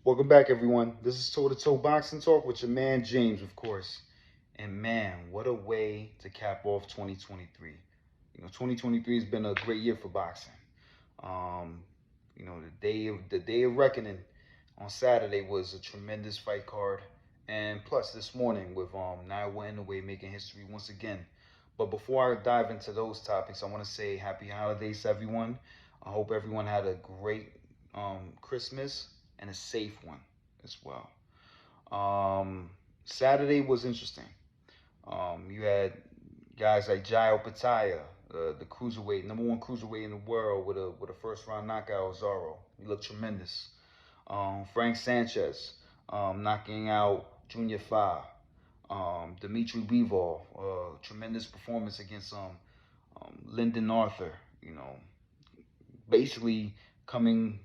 Welcome back, everyone. This is Toe to Toe Boxing Talk with your man James, of course. And man, what a way to cap off 2023. 2023 has been a great year for boxing. Um, the day of reckoning on Saturday was a tremendous fight card, and plus this morning with Naoya Inoue making history once again. But before I dive into those topics, I want to say happy holidays to everyone. I hope everyone had a great Christmas and a safe one as well. Um, Saturday was interesting. You had guys like Jairo Pataya, the cruiserweight, number one cruiserweight in the world, with a first round knockout of Zorro. He looked tremendous. Frank Sanchez knocking out Junior Fa. Dimitri Bivol, tremendous performance against Lyndon Arthur. Basically coming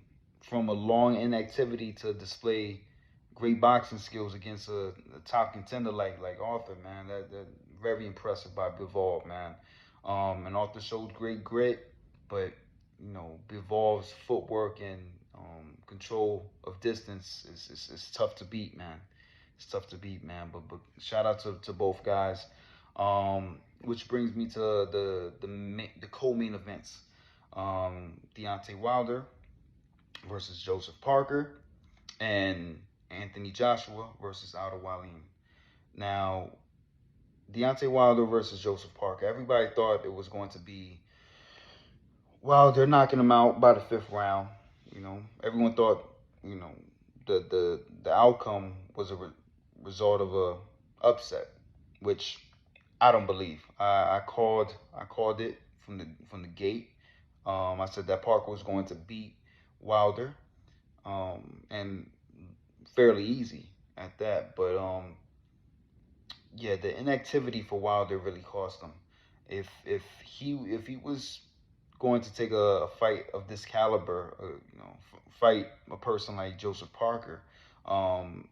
from a long inactivity to display great boxing skills against a top contender like Arthur, man. That very impressive by Bivol, man. And Arthur showed great grit, but Bivol's footwork and control of distance is tough to beat, man. It's tough to beat, man. But shout out to both guys. Which brings me to the co-main events. Deontay Wilder versus Joseph Parker, and Anthony Joshua versus Otto Wallin. Now, Deontay Wilder versus Joseph Parker. Everybody thought it was going to be Wilder knocking him out by the fifth round. Everyone thought the outcome was a result of a upset, which I don't believe. I called it from the gate. I said that Parker was going to beat Wilder, and fairly easy at that. But yeah, the inactivity for Wilder really cost him. If he was going to take a fight of this caliber, fight a person like Joseph Parker, um,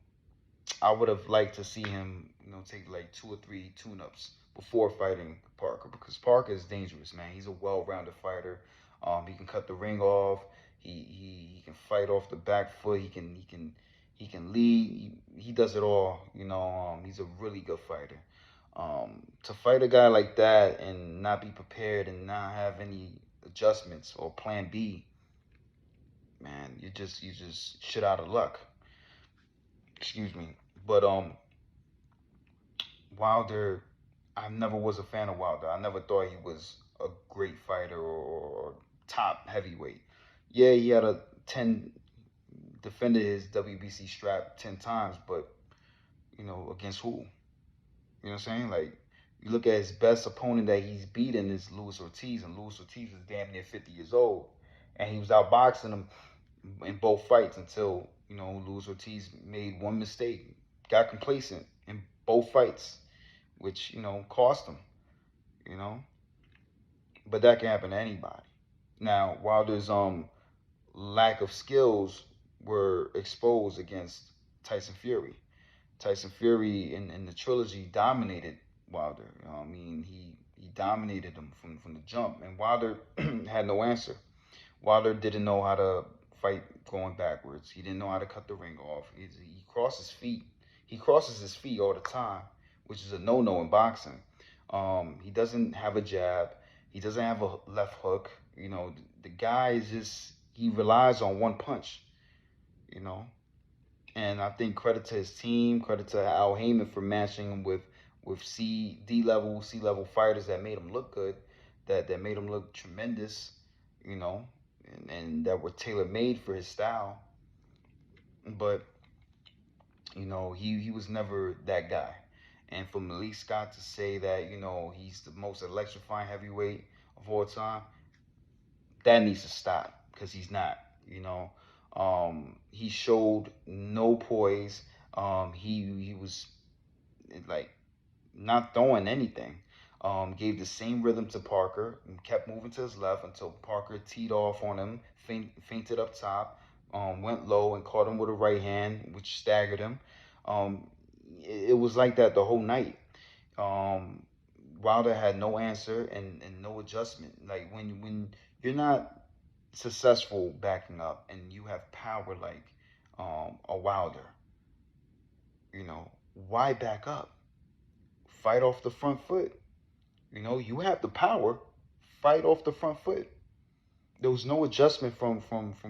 I would have liked to see him, take like two or three tune-ups before fighting Parker, because Parker is dangerous, man. He's a well-rounded fighter. He can cut the ring off. He can fight off the back foot. He can lead. He does it all. He's a really good fighter. To fight a guy like that and not be prepared and not have any adjustments or plan B, man, you just shit out of luck. Excuse me. But Wilder, I never was a fan of Wilder. I never thought he was a great fighter or top heavyweight. Yeah, he had a 10 defended his WBC strap 10 times, but against who? You know what I'm saying? Like, you look at his best opponent that he's beaten is Luis Ortiz, and Luis Ortiz is damn near 50 years old, and he was outboxing him in both fights until Luis Ortiz made one mistake, got complacent in both fights, which cost him. You know, but that can happen to anybody. Now, Wilder's lack of skills were exposed against Tyson Fury. Tyson Fury in the trilogy dominated Wilder. I mean, he dominated him from the jump, and Wilder had no answer. Wilder didn't know how to fight going backwards. He didn't know how to cut the ring off. He crossed his feet. He crosses his feet all the time, which is a no-no in boxing. He doesn't have a jab. He doesn't have a left hook. The guy is just, he relies on one punch. You know, and I think credit to his team, credit to Al Heyman for matching him with C level fighters that made him look good, that made him look tremendous, you know, and that were tailor made for his style. But he was never that guy. And for Malik Scott to say that he's the most electrifying heavyweight of all time, that needs to stop, because he's not. He showed no poise. He was like not throwing anything. Gave the same rhythm to Parker and kept moving to his left until Parker teed off on him, feinted up top, went low and caught him with a right hand, which staggered him. Um, it was like that the whole night. Um, Wilder had no answer and no adjustment. Like, when you're not successful backing up and you have power like a Wilder. Why back up? Fight off the front foot. You have the power. Fight off the front foot. There was no adjustment from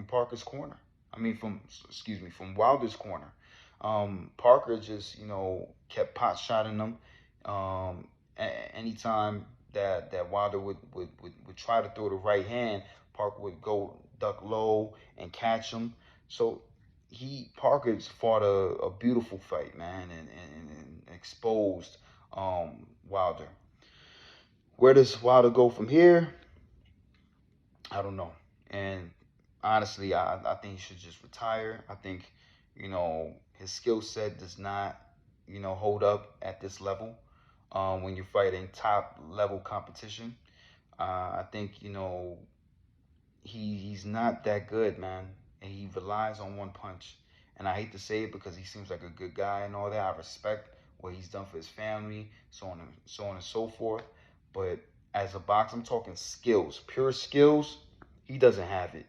Parker's corner. I mean, from Wilder's corner. Parker just kept pot shotting them. Anytime that Wilder would try to throw the right hand, Parker would go duck low and catch him. So Parker's fought a beautiful fight, man, and exposed Wilder. Where does Wilder go from here? I don't know. And honestly, I think he should just retire. I think, his skill set does not, hold up at this level when you're fighting top level competition. I think, he's not that good, man. And he relies on one punch. And I hate to say it because he seems like a good guy and all that. I respect what he's done for his family, so on and so forth. But as a boxer, I'm talking skills, pure skills. He doesn't have it.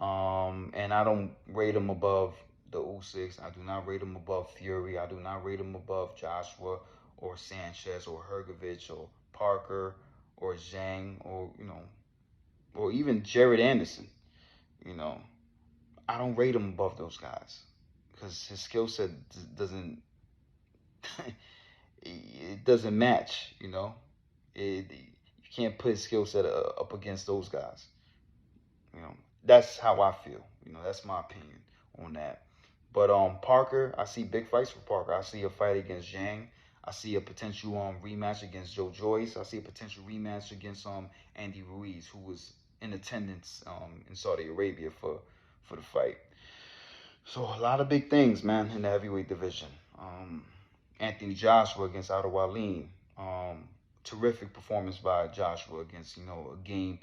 And I don't rate him above the Usyks. I do not rate him above Fury. I do not rate him above Joshua or Sanchez or Hergovich or Parker or Zhang or even Jared Anderson. You know, I don't rate him above those guys because his skill set doesn't it doesn't match. You can't put his skill set up against those guys. You know, that's how I feel. That's my opinion on that. But Parker, I see big fights for Parker. I see a fight against Zhang. I see a potential rematch against Joe Joyce. I see a potential rematch against Andy Ruiz, who was in attendance in Saudi Arabia for the fight. So a lot of big things, man, in the heavyweight division. Anthony Joshua against Otto Wallin. Terrific performance by Joshua against a game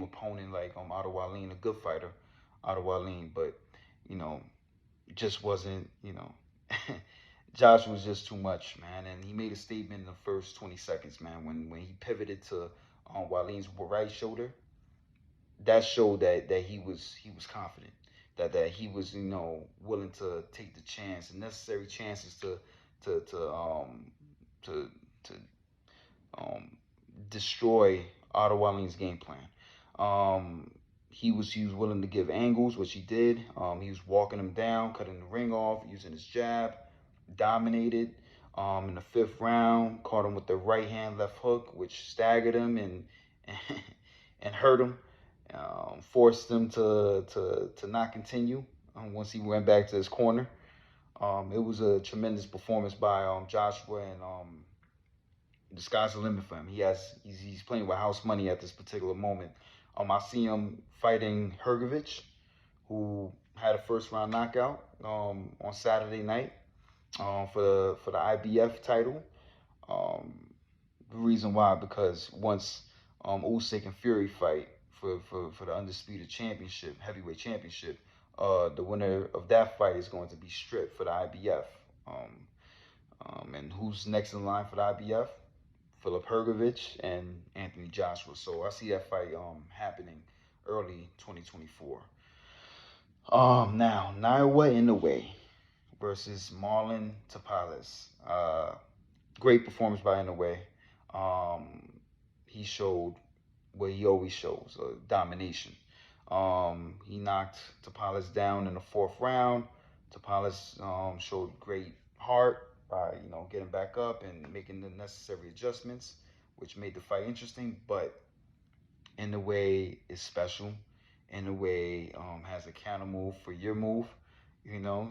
opponent like Otto Wallin, a good fighter, Otto Wallin, but it just wasn't. Josh was just too much, man, and he made a statement in the first 20 seconds, man, when he pivoted to Wallin's right shoulder. That showed that he was confident, that he was willing to take the necessary chances to to um to to destroy Otto Wallin's game plan. He was willing to give angles, which he did. He was walking him down, cutting the ring off, using his jab, dominated. In the fifth round, caught him with the right hand left hook, which staggered him and hurt him. Forced him to not continue once he went back to his corner. It was a tremendous performance by Joshua, and the sky's the limit for him. He's playing with house money at this particular moment. I see him fighting Hergovich, who had a first round knockout on Saturday night for the IBF title. Um, the reason why, because once Usyk and Fury fight for the undisputed championship, heavyweight championship, the winner of that fight is going to be stripped for the IBF. And who's next in line for the IBF? Philip Hergovich and Anthony Joshua. So I see that fight happening early 2024. Now Naoya Inoue versus Marlon Tapales. Great performance by Inoue. He showed what he always shows, domination. He knocked Tapales down in the fourth round. Tapales showed great heart by getting back up and making the necessary adjustments, which made the fight interesting. But Inoue is special. Inoue has a counter move for your move.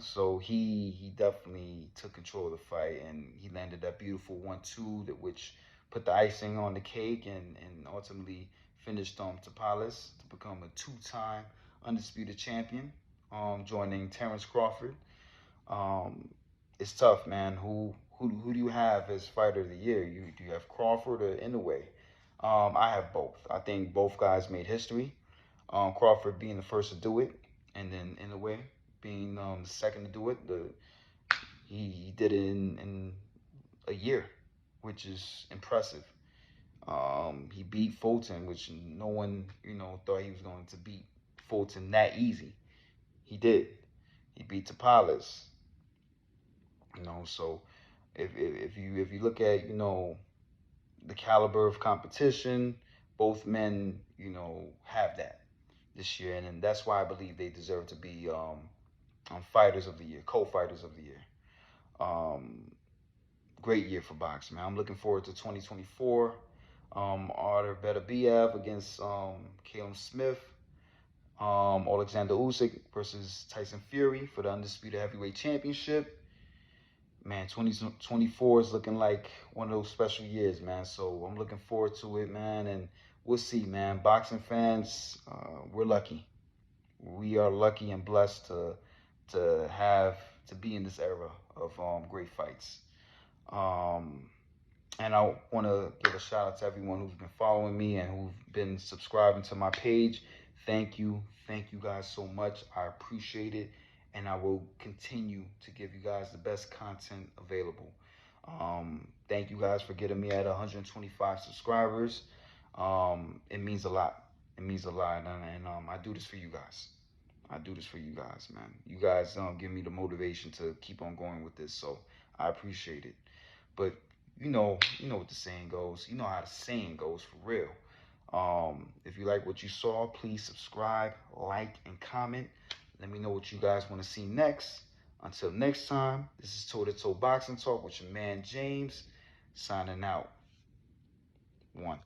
So he definitely took control of the fight, and he landed that beautiful 1-2 which put the icing on the cake and ultimately finished Tapales to become a two-time undisputed champion, joining Terrence Crawford. It's tough, man. Who do you have as fighter of the year? Do you have Crawford or Inoue? I have both. I think both guys made history. Crawford being the first to do it, and then Inoue being the second to do it. He did it in a year, which is impressive. He beat Fulton, which no one thought he was going to beat Fulton that easy. He did. He beat Tapales. So if you look at the caliber of competition, both men have that this year, and that's why I believe they deserve to be fighters of the year, co-fighters of the year. Um, Great year for boxing, man. I'm looking forward to 2024. Arthur Beterbiev against Caleb Smith. Alexander Usyk versus Tyson Fury for the undisputed heavyweight championship. Man, 2024 is looking like one of those special years, man. So I'm looking forward to it, man. And we'll see, man. Boxing fans, we're lucky. We are lucky and blessed to be in this era of great fights. Um, and I want to give a shout out to everyone who's been following me and who've been subscribing to my page. Thank you. Thank you guys so much. I appreciate it. And I will continue to give you guys the best content available. Thank you guys for getting me at 125 subscribers. It means a lot. It means a lot. And I do this for you guys. I do this for you guys, man. You guys give me the motivation to keep on going with this. So I appreciate it. But you know what the saying goes. You know how the saying goes for real. If you like what you saw, please subscribe, like, and comment. Let me know what you guys want to see next. Until next time, this is Toe to Toe Boxing Talk with your man James, signing out. One.